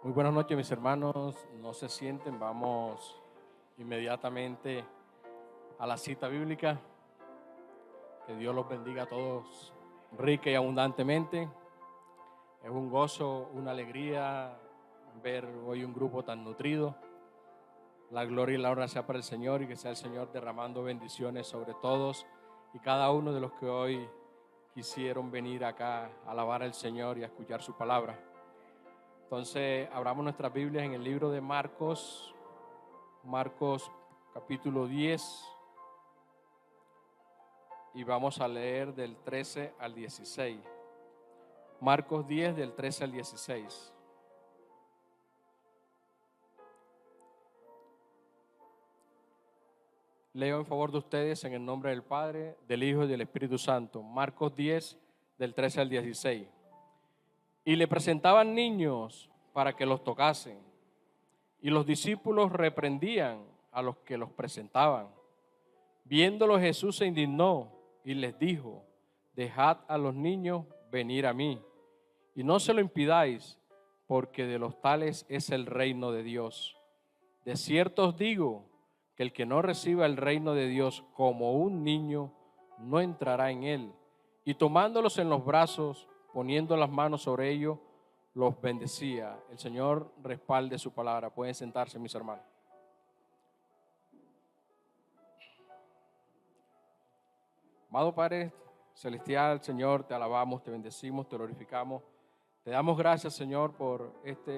Muy buenas noches, mis hermanos. No se sienten, vamos inmediatamente a la cita bíblica. Que Dios los bendiga a todos rica y abundantemente. Es un gozo, una alegría ver hoy un grupo tan nutrido. La gloria y la honra sea para el Señor y que sea el Señor derramando bendiciones sobre todos y cada uno de los que hoy quisieron venir acá a alabar al Señor y a escuchar su palabra. Entonces, abramos nuestras Biblias en el libro de Marcos capítulo 10, y vamos a leer del 13 al 16. Marcos 10, del 13 al 16. Leo en favor de ustedes en el nombre del Padre, del Hijo y del Espíritu Santo. Marcos 10, del 13 al 16. Y le presentaban niños para que los tocasen, y los discípulos reprendían a los que los presentaban. Viéndolo, Jesús se indignó y les dijo: dejad a los niños venir a mí, y no se lo impidáis, porque de los tales es el reino de Dios. De cierto os digo que el que no reciba el reino de Dios como un niño, no entrará en él. Y tomándolos en los brazos, poniendo las manos sobre ellos, los bendecía. El Señor respalde su palabra. Pueden sentarse, mis hermanos. Amado Padre Celestial, Señor, te alabamos, te bendecimos, te glorificamos. Te damos gracias, Señor, por esta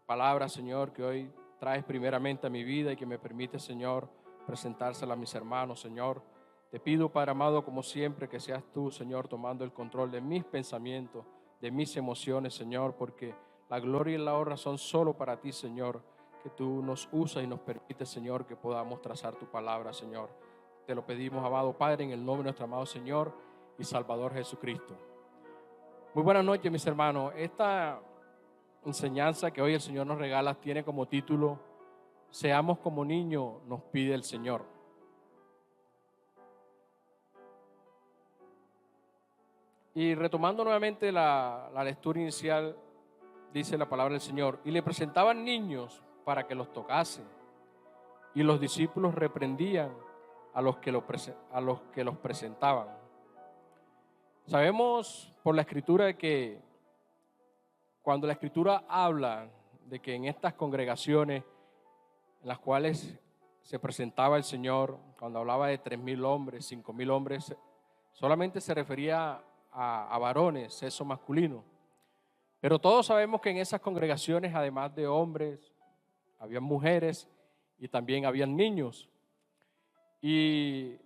palabra, Señor, que hoy traes primeramente a mi vida y que me permite, Señor, presentársela a mis hermanos, Señor. Te pido, Padre amado, como siempre, que seas tú, Señor, tomando el control de mis pensamientos, de mis emociones, Señor, porque la gloria y la honra son solo para ti, Señor, que tú nos usas y nos permites, Señor, que podamos trazar tu palabra, Señor. Te lo pedimos, amado Padre, en el nombre de nuestro amado Señor y Salvador Jesucristo. Muy buenas noches, mis hermanos. Esta enseñanza que hoy el Señor nos regala tiene como título: seamos como niños, nos pide el Señor. Y retomando nuevamente la lectura inicial, dice la palabra del Señor: y le presentaban niños para que los tocasen, y los discípulos reprendían a los que los presentaban. Sabemos por la Escritura que cuando la Escritura habla de que en estas congregaciones en las cuales se presentaba el Señor, cuando hablaba de 3,000 hombres, 5,000 hombres, solamente se refería a varones, sexo masculino. Pero todos sabemos que en esas congregaciones, además de hombres, habían mujeres y también habían niños. Y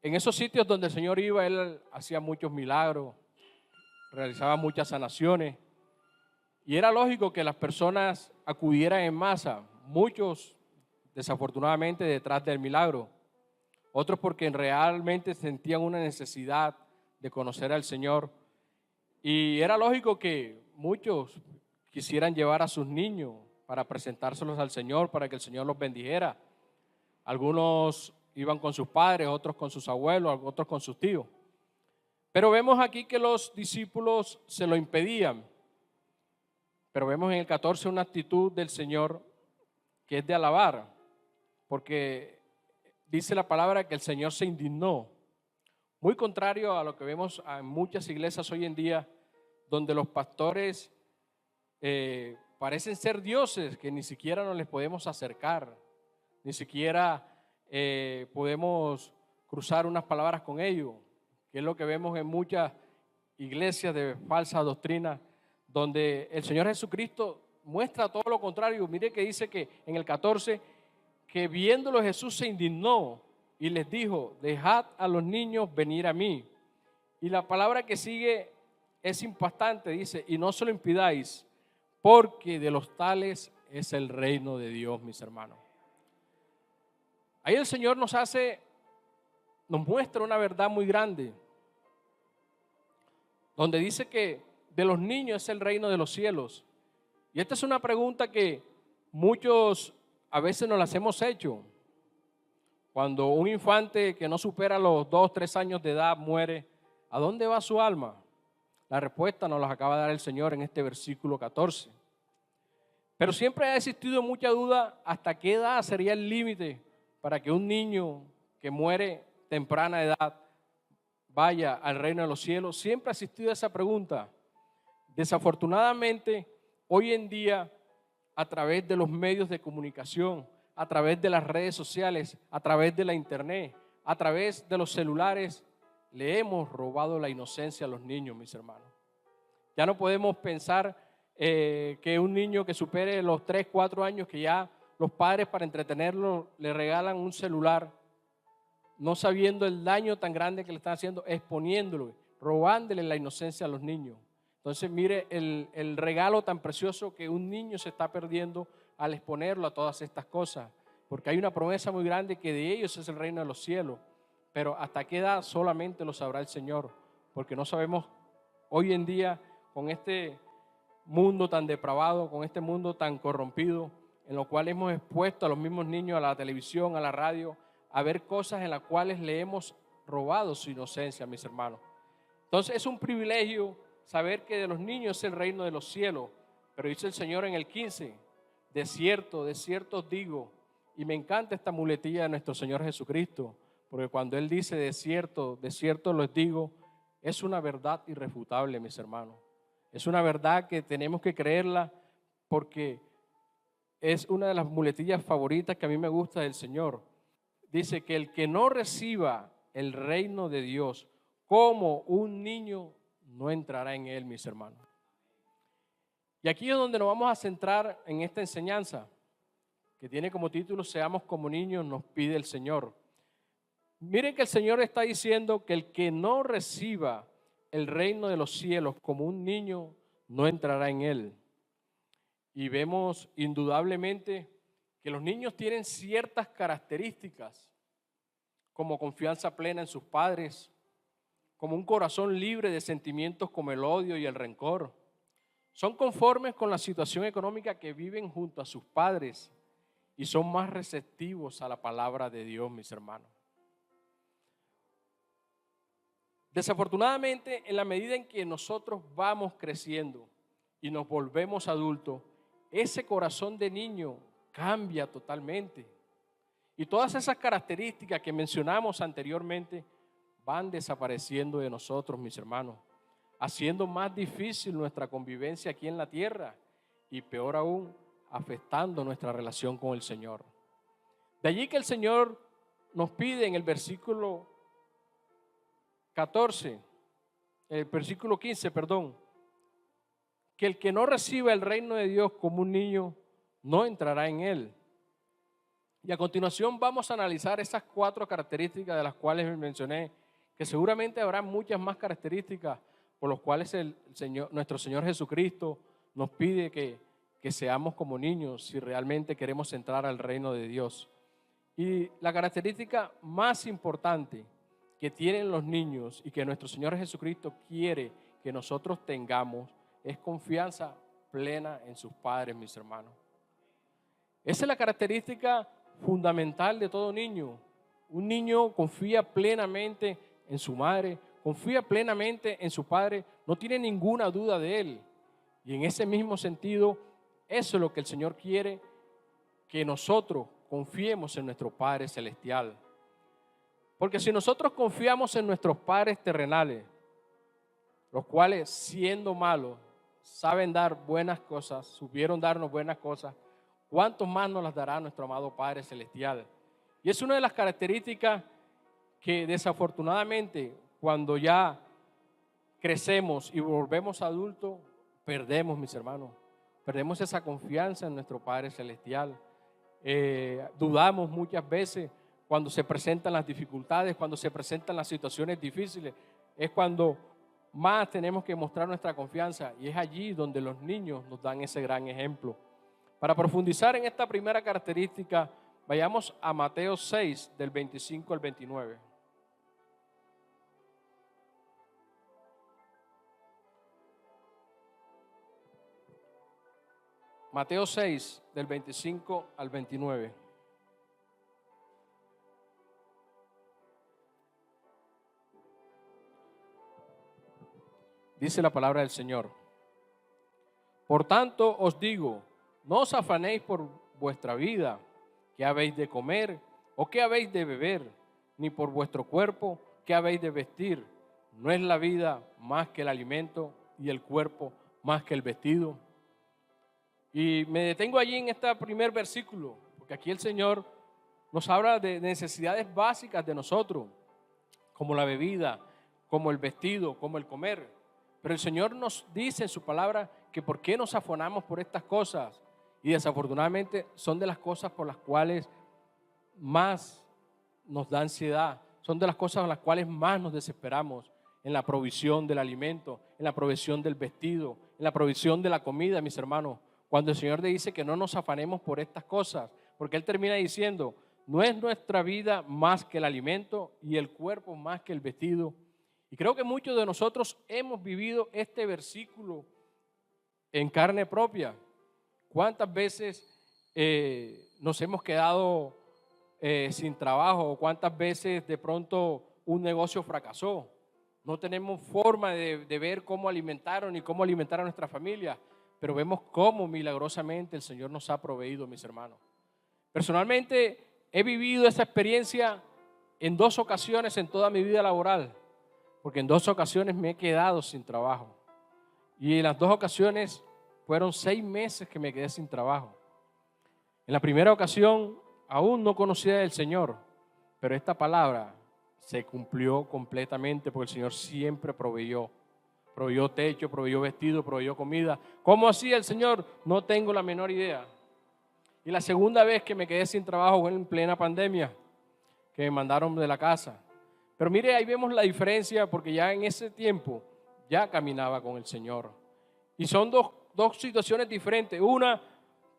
en esos sitios donde el Señor iba, Él hacía muchos milagros, realizaba muchas sanaciones, y era lógico que las personas acudieran en masa, muchos desafortunadamente detrás del milagro, otros porque realmente sentían una necesidad de conocer al Señor, y era lógico que muchos quisieran llevar a sus niños para presentárselos al Señor, para que el Señor los bendijera. Algunos iban con sus padres, otros con sus abuelos, otros con sus tíos. Pero vemos aquí que los discípulos se lo impedían. Pero vemos en el 14 una actitud del Señor que es de alabar, porque dice la palabra que el Señor se indignó. Muy contrario a lo que vemos en muchas iglesias hoy en día, donde los pastores parecen ser dioses que ni siquiera nos les podemos acercar, ni siquiera podemos cruzar unas palabras con ellos, que es lo que vemos en muchas iglesias de falsa doctrina, donde el Señor Jesucristo muestra todo lo contrario. Mire que dice que en el 14, que viéndolo Jesús se indignó y les dijo: dejad a los niños venir a mí. Y la palabra que sigue es impactante, dice: y no se lo impidáis, porque de los tales es el reino de Dios, mis hermanos. Ahí el Señor nos muestra una verdad muy grande, donde dice que de los niños es el reino de los cielos. Y esta es una pregunta que muchos a veces nos las hemos hecho. Cuando un infante que no supera los 2 o 3 años de edad muere, ¿a dónde va su alma? La respuesta nos la acaba de dar el Señor en este versículo 14. Pero siempre ha existido mucha duda hasta qué edad sería el límite para que un niño que muere temprana edad vaya al reino de los cielos. Siempre ha existido esa pregunta. Desafortunadamente, hoy en día, a través de los medios de comunicación, a través de las redes sociales, a través de la internet, a través de los celulares, le hemos robado la inocencia a los niños, mis hermanos. Ya no podemos pensar que un niño que supere los 3, 4 años, que ya los padres para entretenerlo le regalan un celular, no sabiendo el daño tan grande que le están haciendo, exponiéndolo, robándole la inocencia a los niños. Entonces mire el regalo tan precioso que un niño se está perdiendo al exponerlo a todas estas cosas, porque hay una promesa muy grande que de ellos es el reino de los cielos, pero hasta qué edad solamente lo sabrá el Señor, porque no sabemos hoy en día con este mundo tan depravado, con este mundo tan corrompido, en lo cual hemos expuesto a los mismos niños a la televisión, a la radio, a ver cosas en las cuales le hemos robado su inocencia, mis hermanos. Entonces es un privilegio saber que de los niños es el reino de los cielos, pero dice el Señor en el 15, de cierto os digo, y me encanta esta muletilla de nuestro Señor Jesucristo, porque cuando Él dice de cierto les digo, es una verdad irrefutable, mis hermanos. Es una verdad que tenemos que creerla porque es una de las muletillas favoritas que a mí me gusta del Señor. Dice que el que no reciba el reino de Dios como un niño no entrará en él, mis hermanos. Y aquí es donde nos vamos a centrar en esta enseñanza, que tiene como título Seamos como niños, nos pide el Señor. Miren que el Señor está diciendo que el que no reciba el reino de los cielos como un niño no entrará en él. Y vemos indudablemente que los niños tienen ciertas características, como confianza plena en sus padres, como un corazón libre de sentimientos como el odio y el rencor. Son conformes con la situación económica que viven junto a sus padres y son más receptivos a la palabra de Dios, mis hermanos. Desafortunadamente, en la medida en que nosotros vamos creciendo y nos volvemos adultos, ese corazón de niño cambia totalmente. Y todas esas características que mencionamos anteriormente van desapareciendo de nosotros, mis hermanos, haciendo más difícil nuestra convivencia aquí en la tierra y peor aún, afectando nuestra relación con el Señor. De allí que el Señor nos pide en el versículo 15, que el que no reciba el reino de Dios como un niño no entrará en él. Y a continuación vamos a analizar esas 4 características de las cuales mencioné, que seguramente habrá muchas más características por las cuales nuestro Señor Jesucristo nos pide que seamos como niños si realmente queremos entrar al reino de Dios. Y la característica más importante que tienen los niños y que nuestro Señor Jesucristo quiere que nosotros tengamos es confianza plena en sus padres, mis hermanos. Esa es la característica fundamental de todo niño. Un niño confía plenamente en su madre, confía plenamente en su padre, no tiene ninguna duda de él. Y en ese mismo sentido, eso es lo que el Señor quiere, que nosotros confiemos en nuestro Padre Celestial. Porque si nosotros confiamos en nuestros padres terrenales, los cuales siendo malos, saben dar buenas cosas, supieron darnos buenas cosas, ¿cuántos más nos las dará nuestro amado Padre Celestial? Y es una de las características que desafortunadamente cuando ya crecemos y volvemos adultos, perdemos, mis hermanos. Perdemos esa confianza en nuestro Padre Celestial. Dudamos muchas veces cuando se presentan las dificultades, cuando se presentan las situaciones difíciles. Es cuando más tenemos que mostrar nuestra confianza y es allí donde los niños nos dan ese gran ejemplo. Para profundizar en esta primera característica, vayamos a Mateo 6, del 25 al 29. Mateo 6, del 25 al 29. Dice la palabra del Señor. Por tanto os digo, no os afanéis por vuestra vida, qué habéis de comer o qué habéis de beber, ni por vuestro cuerpo, qué habéis de vestir. ¿No es la vida más que el alimento y el cuerpo más que el vestido? Y me detengo allí en este primer versículo, porque aquí el Señor nos habla de necesidades básicas de nosotros, como la bebida, como el vestido, como el comer. Pero el Señor nos dice en su palabra que por qué nos afanamos por estas cosas. Y desafortunadamente son de las cosas por las cuales más nos da ansiedad, son de las cosas por las cuales más nos desesperamos, en la provisión del alimento, en la provisión del vestido, en la provisión de la comida, mis hermanos. Cuando el Señor dice que no nos afanemos por estas cosas, porque Él termina diciendo, no es nuestra vida más que el alimento y el cuerpo más que el vestido. Y creo que muchos de nosotros hemos vivido este versículo en carne propia. ¿Cuántas veces nos hemos quedado sin trabajo? ¿Cuántas veces de pronto un negocio fracasó? No tenemos forma de ver cómo alimentaron y cómo alimentar a nuestra familia, pero vemos cómo milagrosamente el Señor nos ha proveído, mis hermanos. Personalmente he vivido esa experiencia en 2 ocasiones en toda mi vida laboral, porque en 2 ocasiones me he quedado sin trabajo. Y en las 2 ocasiones fueron 6 meses que me quedé sin trabajo. En la primera ocasión aún no conocía del Señor, pero esta palabra se cumplió completamente porque el Señor siempre proveyó. Proveyó techo, proveyó vestido, proveyó comida. ¿Cómo hacía el Señor? No tengo la menor idea. Y la segunda vez que me quedé sin trabajo fue en plena pandemia, que me mandaron de la casa. Pero mire, ahí vemos la diferencia porque ya en ese tiempo ya caminaba con el Señor. Y son dos situaciones diferentes. Una,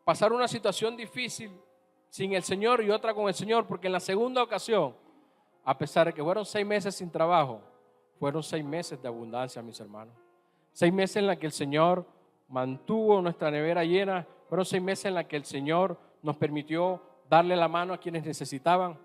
pasar una situación difícil sin el Señor y otra con el Señor, porque en la segunda ocasión, a pesar de que fueron 6 meses sin trabajo, fueron 6 meses de abundancia, mis hermanos. 6 meses en la que el Señor mantuvo nuestra nevera llena, fueron 6 meses en la que el Señor nos permitió darle la mano a quienes necesitaban.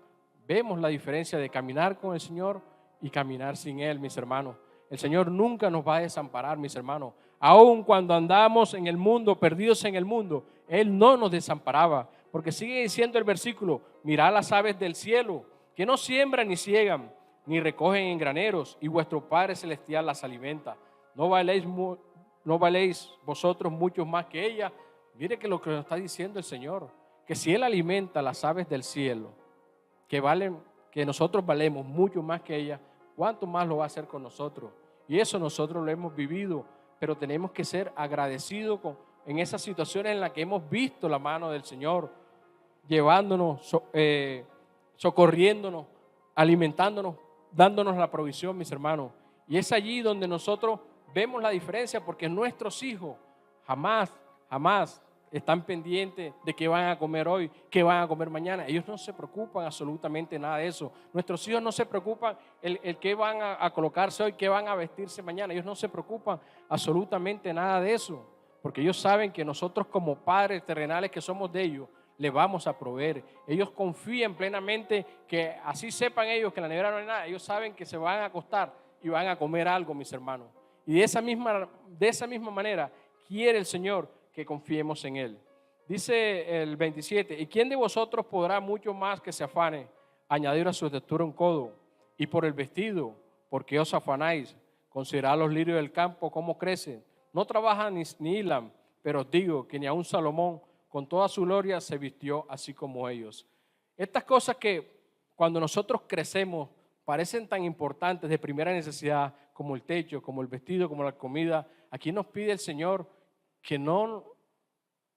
Vemos la diferencia de caminar con el Señor y caminar sin Él, mis hermanos. El Señor nunca nos va a desamparar, mis hermanos. Aun cuando andamos en el mundo, perdidos en el mundo, Él no nos desamparaba. Porque sigue diciendo el versículo, mirad las aves del cielo, que no siembran ni ciegan, ni recogen en graneros, y vuestro Padre Celestial las alimenta. ¿No valéis vosotros muchos más que ella? Mire que lo que nos está diciendo el Señor, que si Él alimenta las aves del cielo, que nosotros valemos mucho más que ella, ¿cuánto más lo va a hacer con nosotros? Y eso nosotros lo hemos vivido, pero tenemos que ser agradecidos en esas situaciones en las que hemos visto la mano del Señor, llevándonos, socorriéndonos, alimentándonos, dándonos la provisión, mis hermanos. Y es allí donde nosotros vemos la diferencia, porque nuestros hijos jamás están pendientes de qué van a comer hoy, qué van a comer mañana. Ellos no se preocupan absolutamente nada de eso. Nuestros hijos no se preocupan el qué van a colocarse hoy, qué van a vestirse mañana. Ellos no se preocupan absolutamente nada de eso, porque ellos saben que nosotros como padres terrenales que somos de ellos, le vamos a proveer. Ellos confían plenamente que así sepan ellos que en la nevera no hay nada. Ellos saben que se van a acostar y van a comer algo, mis hermanos. Y de esa misma manera quiere el Señor que confiemos en Él. Dice el 27, ¿y quién de vosotros podrá mucho más que se afane añadir a su estatura un codo? Y por el vestido, ¿por qué os afanáis? Considerad los lirios del campo, cómo crecen. No trabajan ni hilan, pero os digo que ni aun Salomón con toda su gloria se vistió así como ellos. Estas cosas que cuando nosotros crecemos parecen tan importantes de primera necesidad, como el techo, como el vestido, como la comida, aquí nos pide el Señor que no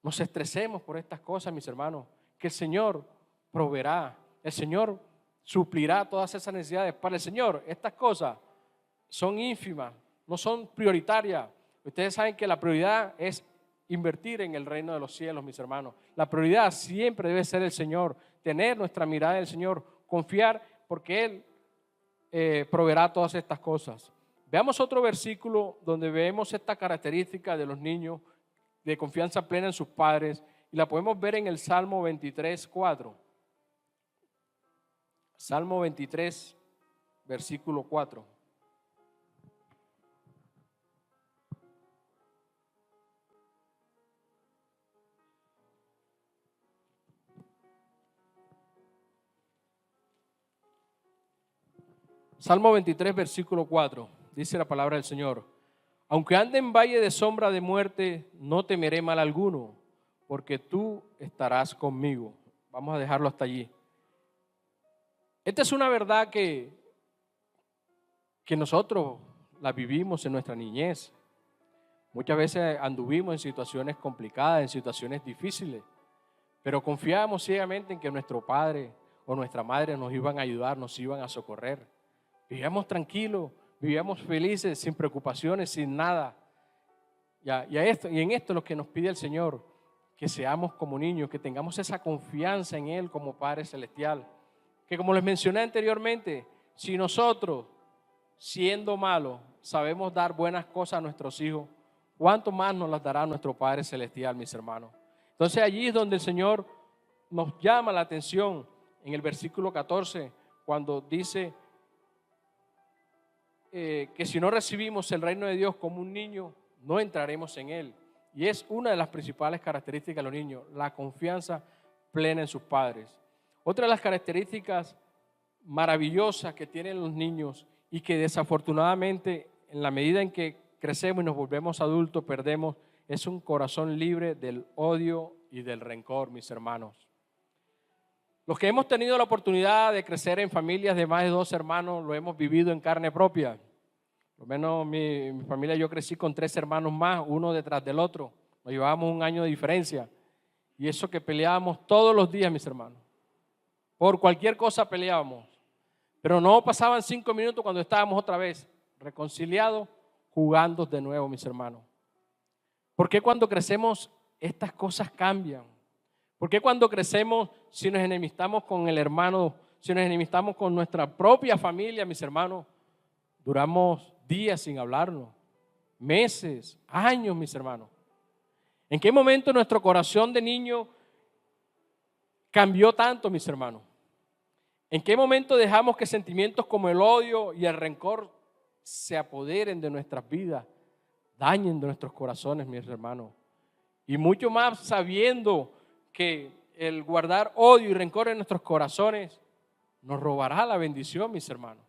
nos estresemos por estas cosas, mis hermanos, que el Señor proveerá, el Señor suplirá todas esas necesidades. Para el Señor estas cosas son ínfimas, no son prioritarias. Ustedes saben que la prioridad es invertir en el reino de los cielos, mis hermanos. La prioridad siempre debe ser el Señor, tener nuestra mirada en el Señor, confiar porque Él proveerá todas estas cosas. Veamos otro versículo donde vemos esta característica de los niños de confianza plena en sus padres y la podemos ver en el Salmo 23, 4. Salmo 23, versículo 4. Salmo 23, versículo 4, dice la palabra del Señor: aunque ande en valle de sombra de muerte, no temeré mal alguno, porque tú estarás conmigo. Vamos a dejarlo hasta allí. Esta es una verdad que nosotros la vivimos en nuestra niñez. Muchas veces anduvimos en situaciones complicadas, en situaciones difíciles, pero confiábamos ciegamente en que nuestro padre o nuestra madre nos iban a ayudar, nos iban a socorrer. Vivíamos tranquilos, vivíamos felices, sin preocupaciones, sin nada. Y en esto es lo que nos pide el Señor, que seamos como niños, que tengamos esa confianza en Él como Padre Celestial. Que como les mencioné anteriormente, si nosotros, siendo malos, sabemos dar buenas cosas a nuestros hijos, ¿cuánto más nos las dará nuestro Padre Celestial, mis hermanos? Entonces allí es donde el Señor nos llama la atención en el versículo 14, cuando dice que si no recibimos el reino de Dios como un niño, no entraremos en él. Y es una de las principales características de los niños, la confianza plena en sus padres. Otra de las características maravillosas que tienen los niños y que desafortunadamente en la medida en que crecemos y nos volvemos adultos perdemos, es un corazón libre del odio y del rencor, mis hermanos. Los que hemos tenido la oportunidad de crecer en familias de más de 2 hermanos, lo hemos vivido en carne propia. Por lo menos mi familia, yo crecí con 3 hermanos más, uno detrás del otro. Nos llevábamos 1 año de diferencia. Y eso que peleábamos todos los días, mis hermanos. Por cualquier cosa peleábamos. Pero no pasaban 5 minutos cuando estábamos otra vez reconciliados, jugando de nuevo, mis hermanos. ¿Por qué cuando crecemos estas cosas cambian? ¿Por qué cuando crecemos, si nos enemistamos con el hermano, si nos enemistamos con nuestra propia familia, mis hermanos, duramos días sin hablarnos, meses, años, mis hermanos? ¿En qué momento nuestro corazón de niño cambió tanto, mis hermanos? ¿En qué momento dejamos que sentimientos como el odio y el rencor se apoderen de nuestras vidas, dañen de nuestros corazones, mis hermanos? Y mucho más sabiendo que el guardar odio y rencor en nuestros corazones nos robará la bendición, mis hermanos.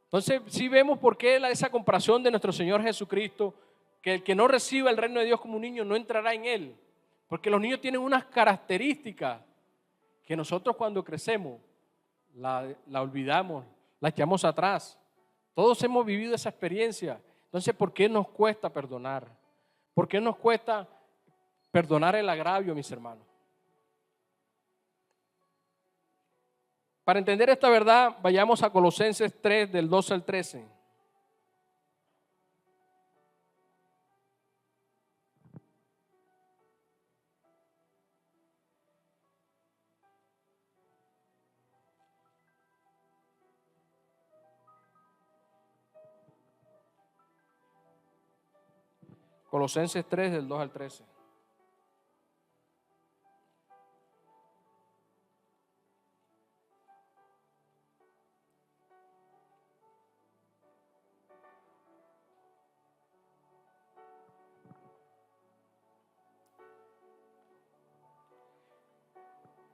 Entonces, sí vemos por qué esa comparación de nuestro Señor Jesucristo, que el que no reciba el reino de Dios como un niño no entrará en él. Porque los niños tienen unas características que nosotros cuando crecemos la olvidamos, la echamos atrás. Todos hemos vivido esa experiencia. Entonces, ¿por qué nos cuesta perdonar? ¿Por qué nos cuesta perdonar el agravio, mis hermanos? Para entender esta verdad, vayamos a Colosenses 3, del 12 al 13. Colosenses 3, del 2 al 13.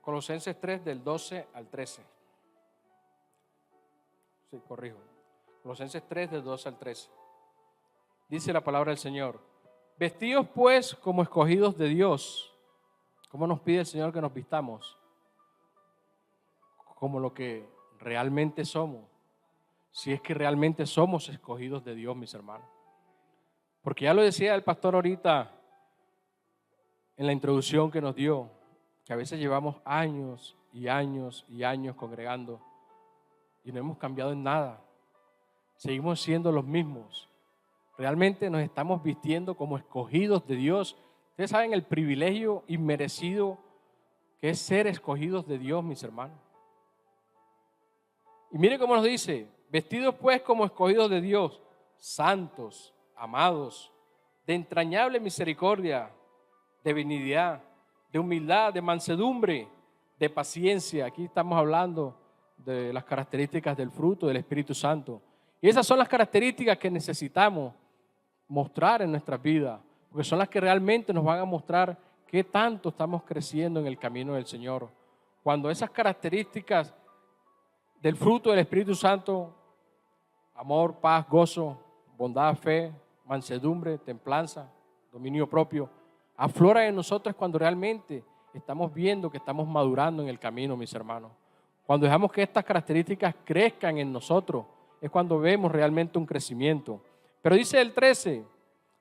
Colosenses 3, del 12 al 13. Sí, corrijo. Colosenses 3, del 12 al 13. Dice la palabra del Señor: vestidos pues como escogidos de Dios. ¿Cómo nos pide el Señor que nos vistamos? Como lo que realmente somos. Si es que realmente somos escogidos de Dios, mis hermanos. Porque ya lo decía el pastor ahorita en la introducción que nos dio, que a veces llevamos años y años y años congregando y no hemos cambiado en nada. Seguimos siendo los mismos. Realmente nos estamos vistiendo como escogidos de Dios. Ustedes saben el privilegio inmerecido que es ser escogidos de Dios, mis hermanos. Y mire cómo nos dice: vestidos pues como escogidos de Dios, santos, amados, de entrañable misericordia, de benignidad, de humildad, de mansedumbre, de paciencia. Aquí estamos hablando de las características del fruto del Espíritu Santo. Y esas son las características que necesitamos mostrar en nuestras vidas, porque son las que realmente nos van a mostrar qué tanto estamos creciendo en el camino del Señor. Cuando esas características del fruto del Espíritu Santo: amor, paz, gozo, bondad, fe, mansedumbre, templanza, dominio propio, aflora en nosotros cuando realmente estamos viendo que estamos madurando en el camino, mis hermanos. Cuando dejamos que estas características crezcan en nosotros, es cuando vemos realmente un crecimiento. Pero dice el 13,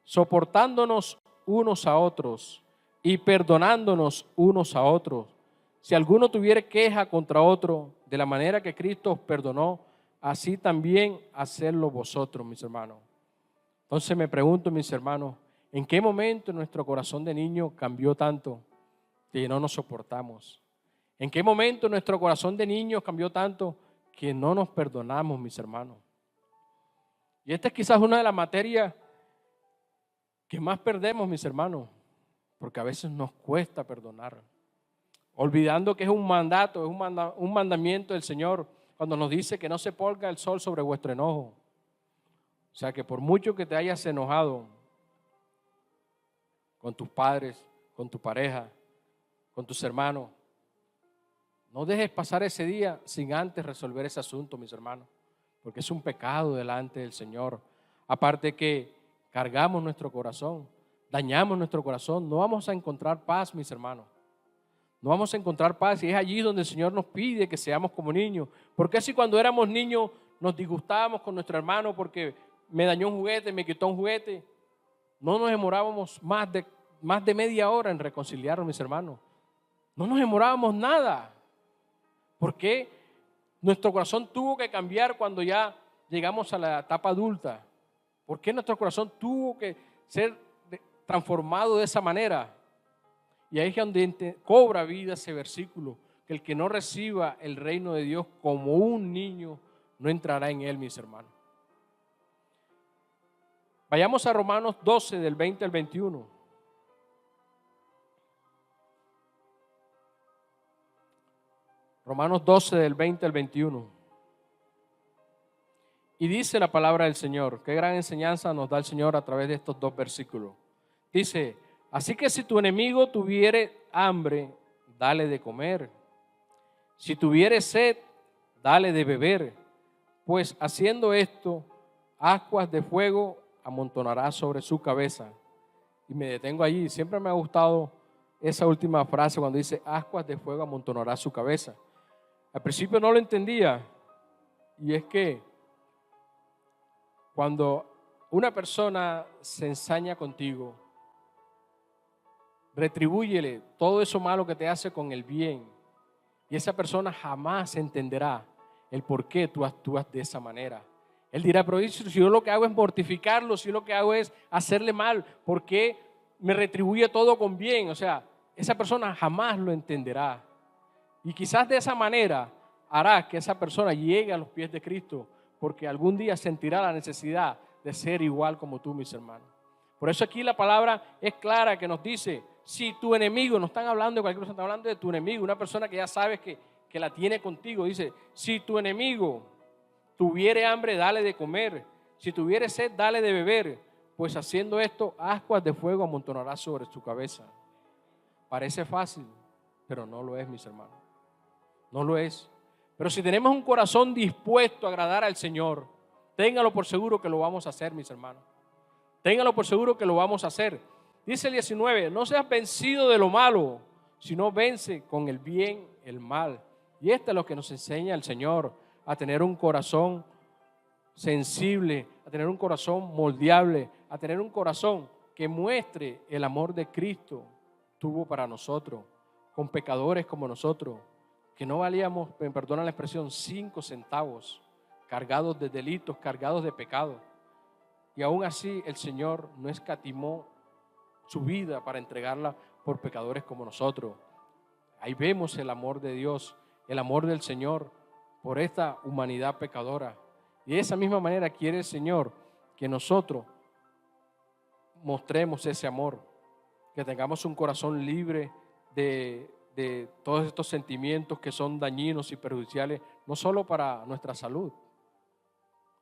soportándonos unos a otros y perdonándonos unos a otros. Si alguno tuviera queja contra otro, de la manera que Cristo os perdonó, así también hacedlo vosotros, mis hermanos. Entonces me pregunto, mis hermanos, ¿en qué momento nuestro corazón de niño cambió tanto que no nos soportamos? ¿En qué momento nuestro corazón de niño cambió tanto que no nos perdonamos, mis hermanos? Y esta es quizás una de las materias que más perdemos, mis hermanos, porque a veces nos cuesta perdonar, olvidando que es un mandato, es un mandamiento del Señor cuando nos dice que no se ponga el sol sobre vuestro enojo. O sea que por mucho que te hayas enojado con tus padres, con tu pareja, con tus hermanos, no dejes pasar ese día sin antes resolver ese asunto, mis hermanos, porque es un pecado delante del Señor. Aparte que cargamos nuestro corazón, dañamos nuestro corazón, no vamos a encontrar paz, mis hermanos. No vamos a encontrar paz, y es allí donde el Señor nos pide que seamos como niños. Porque si cuando éramos niños nos disgustábamos con nuestro hermano porque me dañó un juguete, me quitó un juguete, no nos demorábamos más de media hora en reconciliarnos, mis hermanos. No nos demorábamos nada. ¿Por qué? Nuestro corazón tuvo que cambiar cuando ya llegamos a la etapa adulta. ¿Por qué nuestro corazón tuvo que ser transformado de esa manera? Y ahí es donde cobra vida ese versículo, que el que no reciba el reino de Dios como un niño, no entrará en él, mis hermanos. Vayamos a Romanos 12, del 20 al 21. Romanos 12, del 20 al 21. Y dice la palabra del Señor, qué gran enseñanza nos da el Señor a través de estos dos versículos. Dice: así que si tu enemigo tuviere hambre, dale de comer. Si tuviere sed, dale de beber. Pues haciendo esto, ascuas de fuego amontonará sobre su cabeza. Y me detengo allí. Siempre me ha gustado esa última frase cuando dice ascuas de fuego amontonará su cabeza. Al principio no lo entendía. Y es que cuando una persona se ensaña contigo, retribúyele todo eso malo que te hace con el bien. Y esa persona jamás entenderá el por qué tú actúas de esa manera. Él dirá: pero si yo lo que hago es mortificarlo, si yo lo que hago es hacerle mal, ¿por qué me retribuye todo con bien? O sea, esa persona jamás lo entenderá. Y quizás de esa manera hará que esa persona llegue a los pies de Cristo, porque algún día sentirá la necesidad de ser igual como tú, mis hermanos. Por eso aquí la palabra es clara, que nos dice: si tu enemigo, no están hablando de cualquier persona, están hablando de tu enemigo, una persona que ya sabes que la tiene contigo. Dice: si tu enemigo tuviere hambre, dale de comer. Si tuviere sed, dale de beber. Pues haciendo esto, ascuas de fuego amontonará sobre su cabeza. Parece fácil, pero no lo es, mis hermanos. No lo es. Pero si tenemos un corazón dispuesto a agradar al Señor, téngalo por seguro que lo vamos a hacer, mis hermanos. Téngalo por seguro que lo vamos a hacer. Dice el 19: no seas vencido de lo malo, sino vence con el bien el mal. Y esto es lo que nos enseña el Señor, a tener un corazón sensible, a tener un corazón moldeable, a tener un corazón que muestre el amor de Cristo tuvo para nosotros, con pecadores como nosotros, que no valíamos, me perdona la expresión, 5 centavos, cargados de delitos, cargados de pecado. Y aún así el Señor no escatimó su vida para entregarla por pecadores como nosotros. Ahí vemos el amor de Dios, el amor del Señor por esta humanidad pecadora. Y de esa misma manera quiere el Señor que nosotros mostremos ese amor, que tengamos un corazón libre de todos estos sentimientos que son dañinos y perjudiciales, no solo para nuestra salud,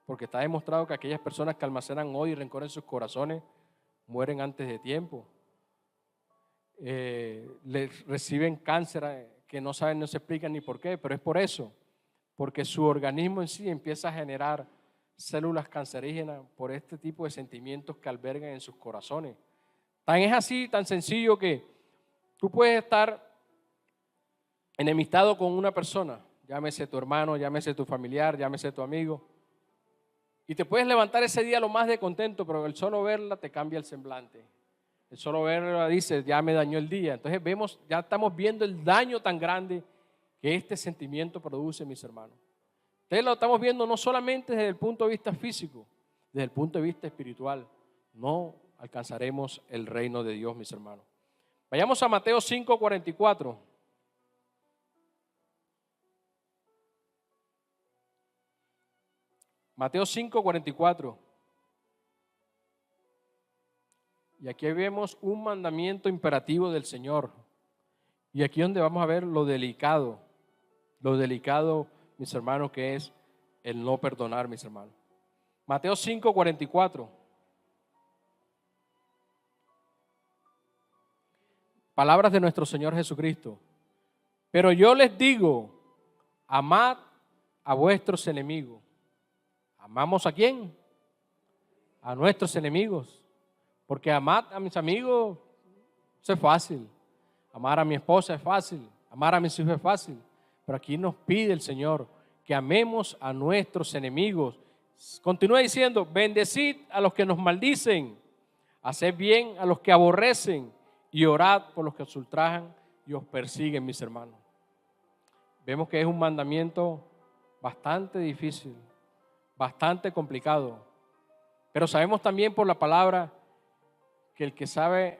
porque está demostrado que aquellas personas que almacenan odio y rencor en sus corazones mueren antes de tiempo. Les reciben cáncer que no saben, no se explican ni por qué, pero es por eso. porque su organismo en sí empieza a generar células cancerígenas por este tipo de sentimientos que albergan en sus corazones. Tan es así, tan sencillo que tú puedes estar enemistado con una persona, llámese tu hermano, llámese tu familiar, llámese tu amigo, y te puedes levantar ese día lo más de contento, pero el solo verla te cambia el semblante. El solo verla dice, ya me dañó el día. Entonces ya estamos viendo el daño tan grande que este sentimiento produce, mis hermanos. Entonces lo estamos viendo no solamente desde el punto de vista físico, desde el punto de vista espiritual. No alcanzaremos el reino de Dios, mis hermanos. Vayamos a Mateo 5:44. Mateo 5:44. Y aquí vemos un mandamiento imperativo del Señor. Y aquí es donde vamos a ver lo delicado, mis hermanos, que es el no perdonar, mis hermanos. Mateo 5:44. Palabras de nuestro Señor Jesucristo. Pero yo les digo, amad a vuestros enemigos. ¿Amamos a quién? A nuestros enemigos. Porque amar a mis amigos, eso es fácil. Amar a mi esposa es fácil. Amar a mis hijos es fácil. Pero aquí nos pide el Señor que amemos a nuestros enemigos. Continúa diciendo, bendecid a los que nos maldicen, haced bien a los que aborrecen y orad por los que os ultrajan y os persiguen, mis hermanos. Vemos que es un mandamiento bastante difícil, bastante complicado. Pero sabemos también por la palabra que el que sabe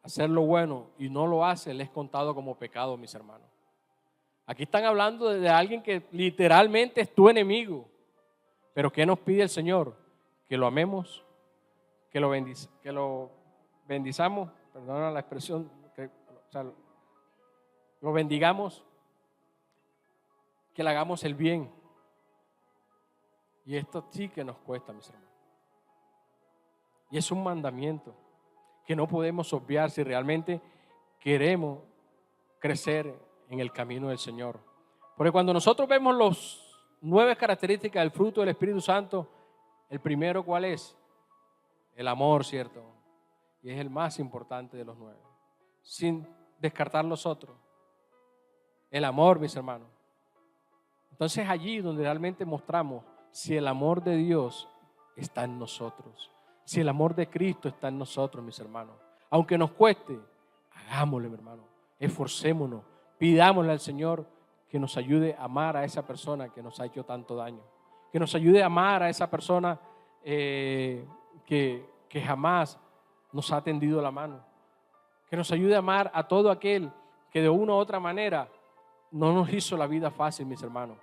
hacer lo bueno y no lo hace, le es contado como pecado, mis hermanos. Aquí están hablando de alguien que literalmente es tu enemigo. Pero ¿qué nos pide el Señor? Que lo amemos, que lo bendizamos, perdona la expresión, lo bendigamos, que le hagamos el bien. Y esto sí que nos cuesta, mis hermanos. Y es un mandamiento que no podemos obviar si realmente queremos crecer en el camino del Señor. Porque cuando nosotros vemos las 9 características del fruto del Espíritu Santo, el primero, ¿cuál es? El amor, ¿cierto? Y es el más importante de los 9, sin descartar los otros. El amor, mis hermanos. Entonces allí donde realmente mostramos si el amor de Dios está en nosotros, si el amor de Cristo está en nosotros, mis hermanos. Aunque nos cueste, hagámoslo, mi hermano. Esforcémonos, pidámosle al Señor que nos ayude a amar a esa persona que nos ha hecho tanto daño. Que nos ayude a amar a esa persona que jamás nos ha tendido la mano. Que nos ayude a amar a todo aquel que de una u otra manera no nos hizo la vida fácil, mis hermanos.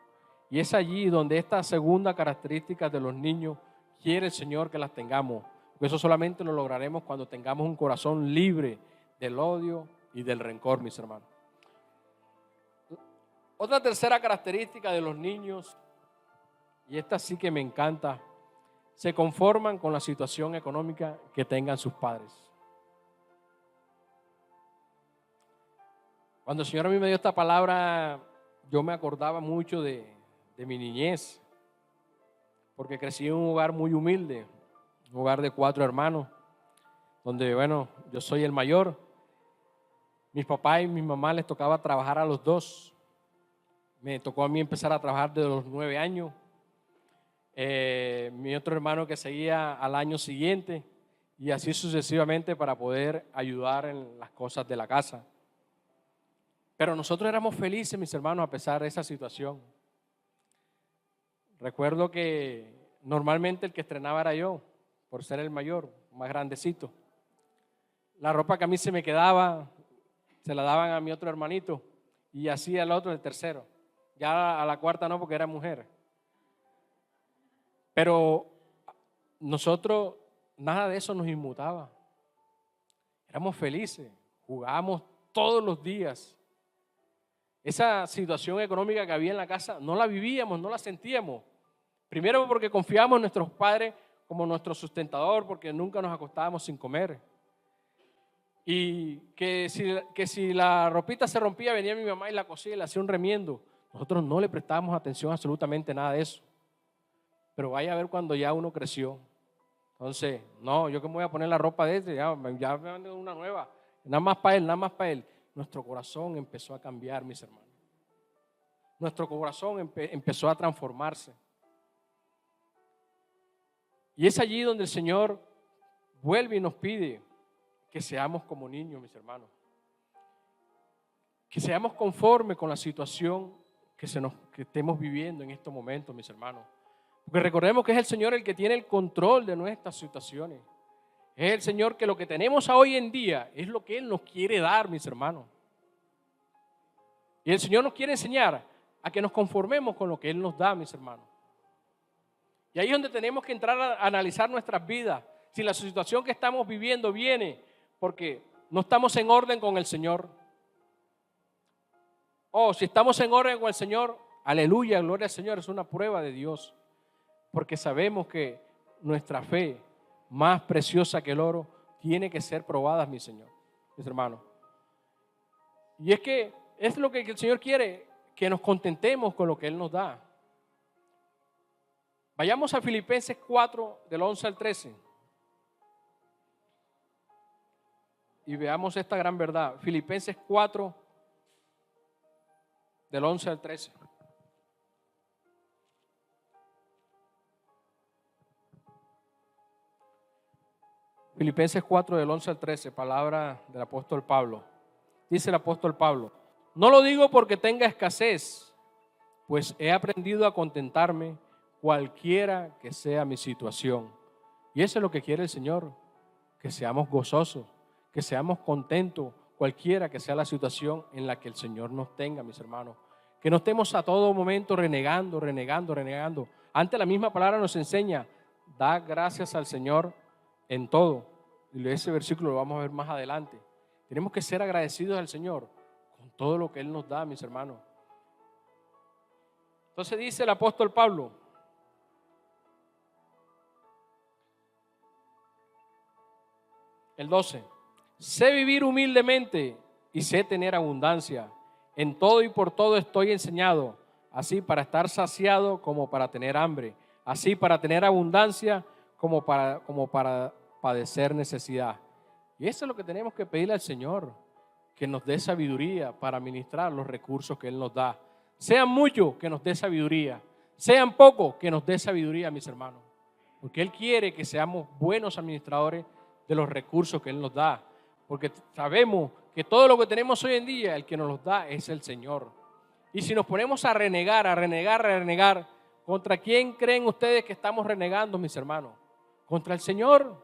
Y es allí donde esta segunda característica de los niños quiere el Señor que las tengamos. Porque eso solamente lo lograremos cuando tengamos un corazón libre del odio y del rencor, mis hermanos. Otra tercera característica de los niños, y esta sí que me encanta, se conforman con la situación económica que tengan sus padres. Cuando el Señor a mí me dio esta palabra, yo me acordaba mucho de mi niñez, porque crecí en un hogar muy humilde, un hogar de 4 hermanos, donde, bueno, yo soy el mayor. Mis papás y mi mamá les tocaba trabajar a los 2. Me tocó a mí empezar a trabajar desde los 9 años. Mi otro hermano que seguía al año siguiente, y así sucesivamente para poder ayudar en las cosas de la casa. Pero nosotros éramos felices, mis hermanos, a pesar de esa situación. Recuerdo que normalmente el que estrenaba era yo, por ser el mayor, más grandecito. La ropa que a mí se me quedaba, se la daban a mi otro hermanito y así al otro, el tercero. Ya a la cuarta no, porque era mujer. Pero nosotros, nada de eso nos inmutaba. Éramos felices, jugábamos todos los días. Esa situación económica que había en la casa no la vivíamos, no la sentíamos. Primero porque confiábamos en nuestros padres como nuestro sustentador, porque nunca nos acostábamos sin comer. Y que si la ropita se rompía, venía mi mamá y la cosía y le hacía un remiendo. Nosotros no le prestamos atención a absolutamente nada de eso. Pero vaya a ver cuando ya uno creció. Entonces, no, yo que me voy a poner la ropa de este, ya me van a una nueva. Nada más para él, nada más para él. Nuestro corazón empezó a cambiar, mis hermanos. Nuestro corazón empezó a transformarse. Y es allí donde el Señor vuelve y nos pide que seamos como niños, mis hermanos. Que seamos conformes con la situación que estemos viviendo en estos momentos, mis hermanos. Porque recordemos que es el Señor el que tiene el control de nuestras situaciones. Es el Señor que lo que tenemos hoy en día es lo que Él nos quiere dar, mis hermanos. Y el Señor nos quiere enseñar a que nos conformemos con lo que Él nos da, mis hermanos. Y ahí es donde tenemos que entrar a analizar nuestras vidas. Si la situación que estamos viviendo viene porque no estamos en orden con el Señor. O si estamos en orden con el Señor, aleluya, gloria al Señor, es una prueba de Dios. Porque sabemos que nuestra fe, más preciosa que el oro, tiene que ser probada, mis hermanos. Y es que es lo que el Señor quiere, que nos contentemos con lo que Él nos da. Vayamos a Filipenses 4, del 11 al 13. Y veamos esta gran verdad. Filipenses 4, del 11 al 13. Filipenses 4, del 11 al 13, palabra del apóstol Pablo. Dice el apóstol Pablo: no lo digo porque tenga escasez, pues he aprendido a contentarme cualquiera que sea mi situación. Y eso es lo que quiere el Señor, que seamos gozosos, que seamos contentos, cualquiera que sea la situación en la que el Señor nos tenga, mis hermanos. Que no estemos a todo momento renegando. Antes la misma palabra nos enseña: da gracias al Señor en todo. Y ese versículo lo vamos a ver más adelante. Tenemos que ser agradecidos al Señor con todo lo que Él nos da, mis hermanos. Entonces dice el apóstol Pablo: el 12, sé vivir humildemente y sé tener abundancia. En todo y por todo estoy enseñado, así para estar saciado como para tener hambre, así para tener abundancia como para padecer necesidad. Y eso es lo que tenemos que pedirle al Señor, que nos dé sabiduría para administrar los recursos que Él nos da. Sean muchos, que nos dé sabiduría. Sean pocos, que nos dé sabiduría, mis hermanos. Porque Él quiere que seamos buenos administradores de los recursos que Él nos da. Porque sabemos que todo lo que tenemos hoy en día, el que nos los da es el Señor. Y si nos ponemos a renegar, ¿contra quién creen ustedes que estamos renegando, mis hermanos? Contra el Señor.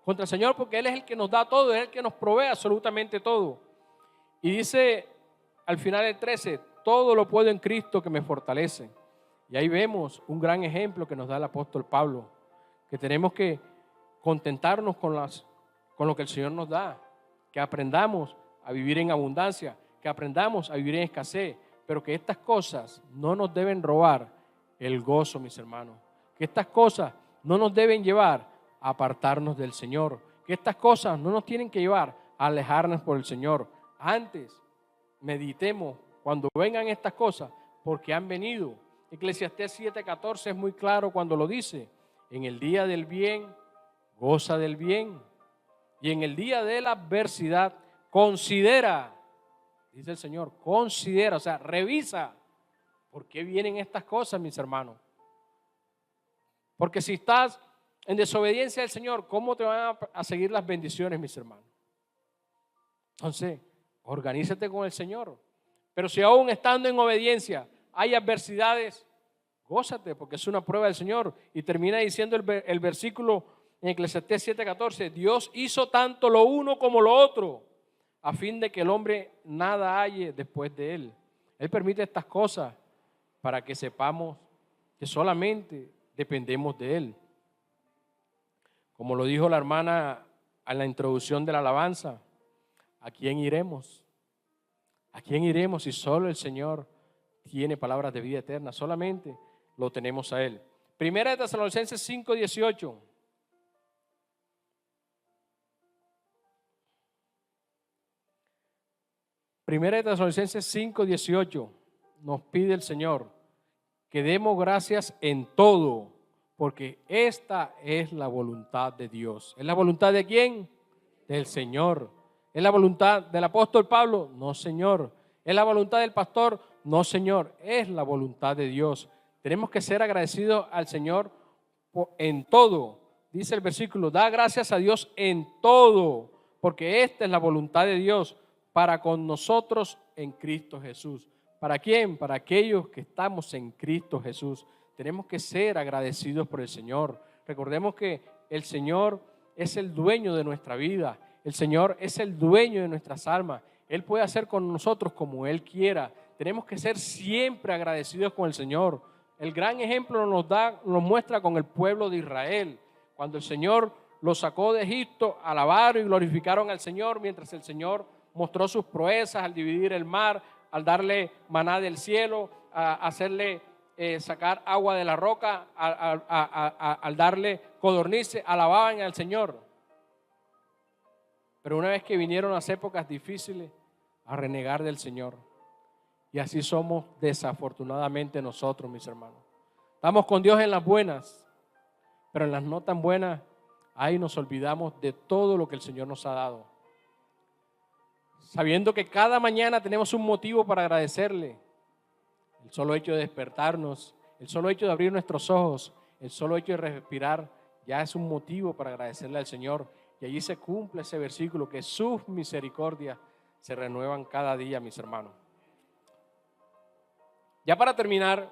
Contra el Señor, porque Él es el que nos da todo, es el que nos provee absolutamente todo. Y dice al final del 13, todo lo puedo en Cristo que me fortalece. Y ahí vemos un gran ejemplo que nos da el apóstol Pablo, que tenemos que contentarnos con lo que el Señor nos da, que aprendamos a vivir en abundancia, que aprendamos a vivir en escasez, pero que estas cosas no nos deben robar el gozo, mis hermanos, que estas cosas no nos deben llevar a apartarnos del Señor, que estas cosas no nos tienen que llevar a alejarnos por el Señor. Antes, meditemos cuando vengan estas cosas, porque han venido. Eclesiastés 7:14 es muy claro cuando lo dice: en el día del bien, goza del bien, y en el día de la adversidad, considera, dice el Señor, considera, o sea, revisa por qué vienen estas cosas, mis hermanos. Porque si estás en desobediencia al Señor, ¿cómo te van a seguir las bendiciones, mis hermanos? Entonces, organízate con el Señor. Pero si aún estando en obediencia hay adversidades, gózate, porque es una prueba del Señor. Y termina diciendo el versículo en Eclesiastés 7:14, Dios hizo tanto lo uno como lo otro, a fin de que el hombre nada halle después de él. Él permite estas cosas para que sepamos que solamente dependemos de Él. Como lo dijo la hermana en la introducción de la alabanza, ¿a quién iremos? ¿A quién iremos si solo el Señor tiene palabras de vida eterna? Solamente lo tenemos a Él. Primera de Tesalonicenses 5:18. Primera de Tesalonicenses 5:18 nos pide el Señor que demos gracias en todo, porque esta es la voluntad de Dios. ¿Es la voluntad de quién? Del Señor. ¿Es la voluntad del apóstol Pablo? No, Señor. ¿Es la voluntad del pastor? No, Señor. Es la voluntad de Dios. Tenemos que ser agradecidos al Señor en todo. Dice el versículo, da gracias a Dios en todo, porque esta es la voluntad de Dios para con nosotros en Cristo Jesús. ¿Para quién? Para aquellos que estamos en Cristo Jesús. Tenemos que ser agradecidos por el Señor. Recordemos que el Señor es el dueño de nuestra vida. El Señor es el dueño de nuestras almas. Él puede hacer con nosotros como Él quiera. Tenemos que ser siempre agradecidos con el Señor. El gran ejemplo nos muestra con el pueblo de Israel. Cuando el Señor los sacó de Egipto, alabaron y glorificaron al Señor, mientras el Señor mostró sus proezas al dividir el mar, al darle maná del cielo, a hacerle sacar agua de la roca, al darle codornices, alababan al Señor. Pero una vez que vinieron las épocas difíciles, a renegar del Señor. Y así somos desafortunadamente nosotros, mis hermanos. Estamos con Dios en las buenas, pero en las no tan buenas, ahí nos olvidamos de todo lo que el Señor nos ha dado. Sabiendo que cada mañana tenemos un motivo para agradecerle. El solo hecho de despertarnos, el solo hecho de abrir nuestros ojos, el solo hecho de respirar, ya es un motivo para agradecerle al Señor. Y allí se cumple ese versículo, que sus misericordias se renuevan cada día, mis hermanos. Ya para terminar,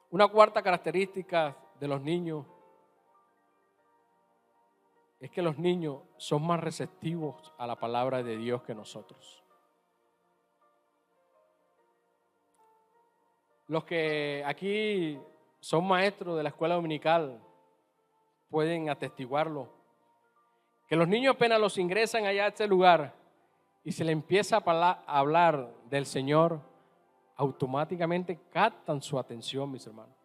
una cuarta característica de los niños es que los niños son más receptivos a la palabra de Dios que nosotros. Los que aquí son maestros de la escuela dominical pueden atestiguarlo, que los niños apenas los ingresan allá a este lugar y se les empieza a hablar del Señor, automáticamente captan su atención, mis hermanos.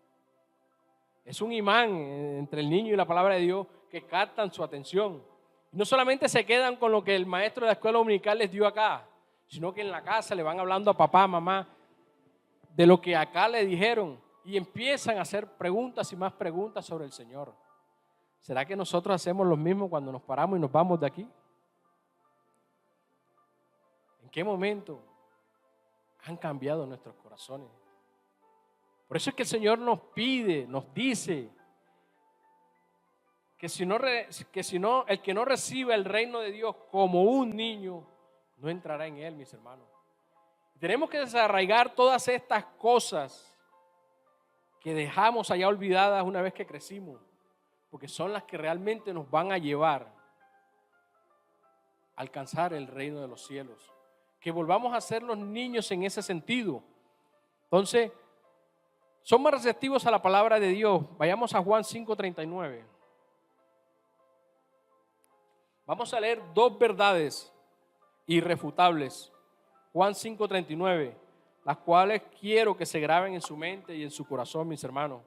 Es un imán entre el niño y la palabra de Dios que captan su atención. Y no solamente se quedan con lo que el maestro de la escuela dominical les dio acá, sino que en la casa le van hablando a papá, mamá, de lo que acá le dijeron y empiezan a hacer preguntas y más preguntas sobre el Señor. ¿Será que nosotros hacemos lo mismo cuando nos paramos y nos vamos de aquí? ¿En qué momento han cambiado nuestros corazones? Por eso es que el Señor nos pide, nos dice que el que no reciba el reino de Dios como un niño, no entrará en él, mis hermanos. Tenemos que desarraigar todas estas cosas que dejamos allá olvidadas una vez que crecimos, porque son las que realmente nos van a llevar a alcanzar el reino de los cielos. Que volvamos a ser los niños en ese sentido. Entonces, son más receptivos a la palabra de Dios. Vayamos a Juan 5:39. Vamos a leer dos verdades irrefutables. Juan 5:39, las cuales quiero que se graben en su mente y en su corazón, mis hermanos.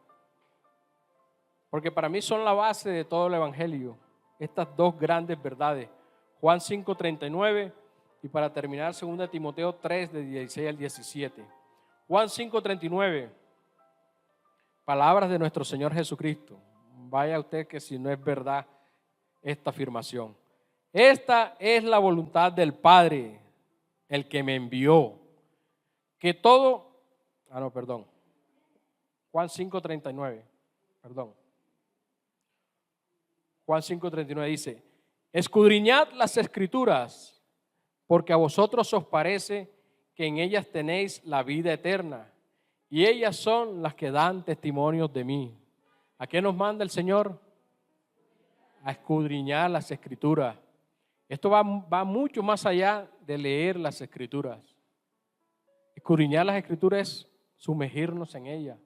Porque para mí son la base de todo el evangelio. Estas dos grandes verdades. Juan 5:39 y para terminar 2 Timoteo 3 de 16 al 17. Juan 5:39. Palabras de nuestro Señor Jesucristo. Vaya usted que si no es verdad esta afirmación. Esta es la voluntad del Padre, el que me envió. Que todo, Juan 5:39, Juan 5:39 dice, escudriñad las Escrituras, porque a vosotros os parece que en ellas tenéis la vida eterna, y ellas son las que dan testimonios de mí. ¿A qué nos manda el Señor? A escudriñar las Escrituras. Esto va mucho más allá de leer las Escrituras. Escudriñar las Escrituras es sumergirnos en ellas,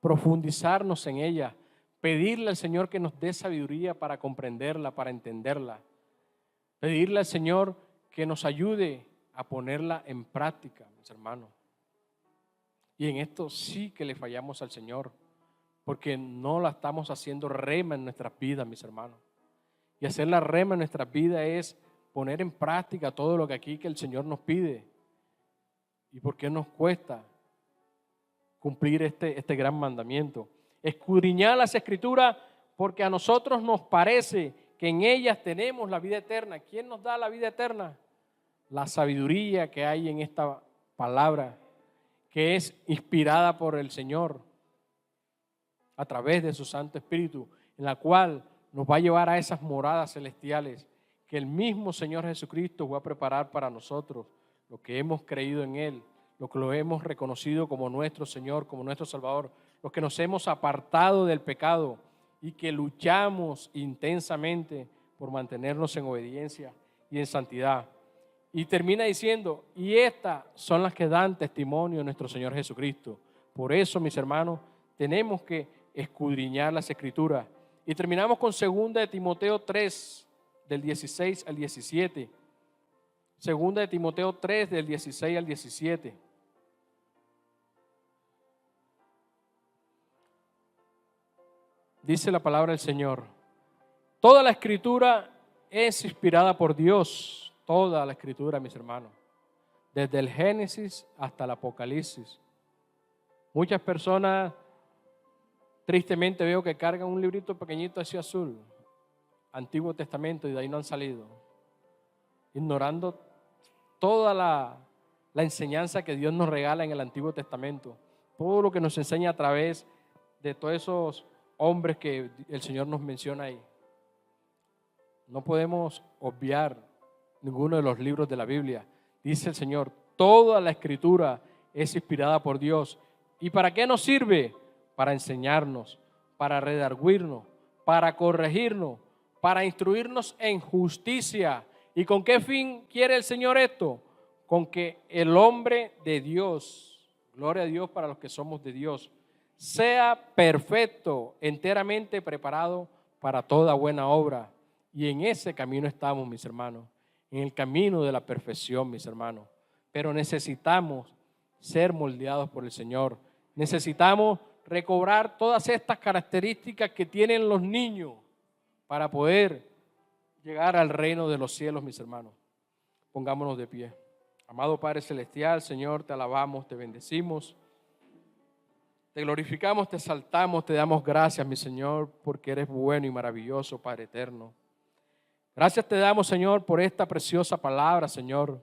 profundizarnos en ellas, pedirle al Señor que nos dé sabiduría para comprenderla, para entenderla. Pedirle al Señor que nos ayude a ponerla en práctica, mis hermanos. Y en esto sí que le fallamos al Señor, porque no la estamos haciendo rema en nuestras vidas, mis hermanos. Y hacer la rema en nuestras vidas es poner en práctica todo lo que aquí que el Señor nos pide. ¿Y por qué nos cuesta? cumplir este gran mandamiento. Escudriñar las Escrituras porque a nosotros nos parece que en ellas tenemos la vida eterna. ¿Quién nos da la vida eterna? La sabiduría que hay en esta palabra, que es inspirada por el Señor a través de su Santo Espíritu, en la cual nos va a llevar a esas moradas celestiales que el mismo Señor Jesucristo va a preparar para nosotros, los que hemos creído en Él, los que lo hemos reconocido como nuestro Señor, como nuestro Salvador, los que nos hemos apartado del pecado y que luchamos intensamente por mantenernos en obediencia y en santidad. Y termina diciendo, y estas son las que dan testimonio de nuestro Señor Jesucristo. Por eso, mis hermanos, tenemos que escudriñar las Escrituras. Y terminamos con 2 de Timoteo 3, del 16 al 17. 2 de Timoteo 3, del 16 al 17. Dice la palabra del Señor: toda la Escritura es inspirada por Dios, toda la Escritura, mis hermanos, desde el Génesis hasta el Apocalipsis. Muchas personas, tristemente veo que cargan un librito pequeñito así azul, Antiguo Testamento, y de ahí no han salido, ignorando toda la enseñanza que Dios nos regala en el Antiguo Testamento, todo lo que nos enseña a través de todos esos hombres que el Señor nos menciona ahí. No podemos obviar ninguno de los libros de la Biblia. Dice el Señor, toda la Escritura es inspirada por Dios. ¿Y para qué nos sirve? Para enseñarnos, para redarguirnos, para corregirnos, para instruirnos en justicia. ¿Y con qué fin quiere el Señor esto? Con que el hombre de Dios, gloria a Dios para los que somos de Dios, sea perfecto, enteramente preparado para toda buena obra. Y en ese camino estamos, mis hermanos, en el camino de la perfección, mis hermanos. Pero necesitamos ser moldeados por el Señor. Necesitamos recobrar todas estas características que tienen los niños para poder llegar al reino de los cielos, mis hermanos. Pongámonos de pie. Amado Padre Celestial, Señor, te alabamos, te bendecimos. Te glorificamos, te exaltamos, te damos gracias, mi Señor, porque eres bueno y maravilloso, Padre eterno. Gracias te damos, Señor, por esta preciosa palabra, Señor,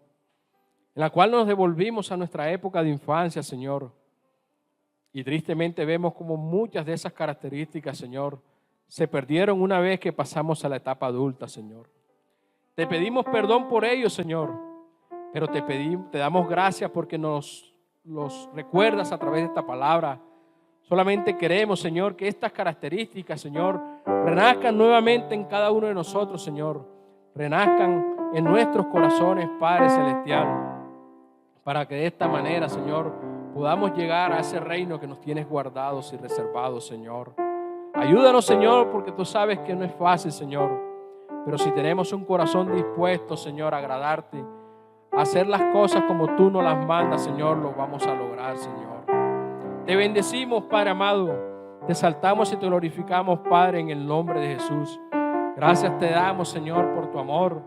en la cual nos devolvimos a nuestra época de infancia, Señor. Y tristemente vemos como muchas de esas características, Señor, se perdieron una vez que pasamos a la etapa adulta, Señor. Te pedimos perdón por ello, Señor, pero te damos gracias porque nos los recuerdas a través de esta palabra. Solamente queremos, Señor, que estas características, Señor, renazcan nuevamente en cada uno de nosotros, Señor. Renazcan en nuestros corazones, Padre Celestial, para que de esta manera, Señor, podamos llegar a ese reino que nos tienes guardados y reservados, Señor. Ayúdanos, Señor, porque tú sabes que no es fácil, Señor. Pero si tenemos un corazón dispuesto, Señor, a agradarte, a hacer las cosas como tú nos las mandas, Señor, lo vamos a lograr, Señor. Te bendecimos, Padre amado. Te exaltamos y te glorificamos, Padre, en el nombre de Jesús. Gracias te damos, Señor, por tu amor,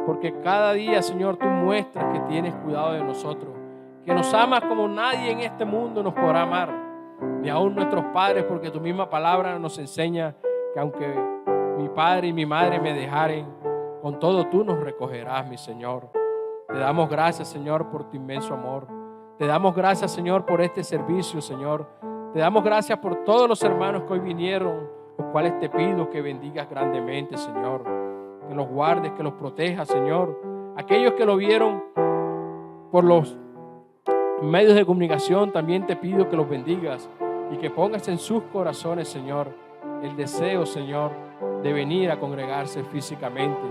porque cada día, Señor, tú muestras que tienes cuidado de nosotros, que nos amas como nadie en este mundo nos podrá amar, ni aún nuestros padres, porque tu misma palabra nos enseña que aunque mi padre y mi madre me dejaren, con todo tú nos recogerás, mi Señor. Te damos gracias, Señor, por tu inmenso amor. Te damos gracias, Señor, por este servicio, Señor. Te damos gracias por todos los hermanos que hoy vinieron, los cuales te pido que bendigas grandemente, Señor. Que los guardes, que los protejas, Señor. Aquellos que lo vieron por los medios de comunicación, también te pido que los bendigas y que pongas en sus corazones, Señor, el deseo, Señor, de venir a congregarse físicamente,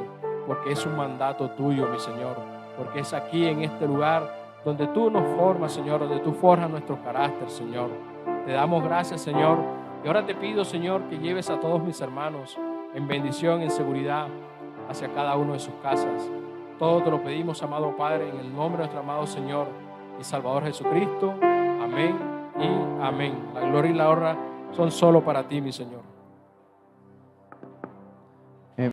porque es un mandato tuyo, mi Señor, porque es aquí en este lugar donde tú nos formas, Señor, donde tú forjas nuestro carácter, Señor. Te damos gracias, Señor, y ahora te pido, Señor, que lleves a todos mis hermanos en bendición, en seguridad, hacia cada uno de sus casas. Todo te lo pedimos, amado Padre, en el nombre de nuestro amado Señor y Salvador Jesucristo. Amén y amén. La gloria y la honra son solo para ti, mi Señor.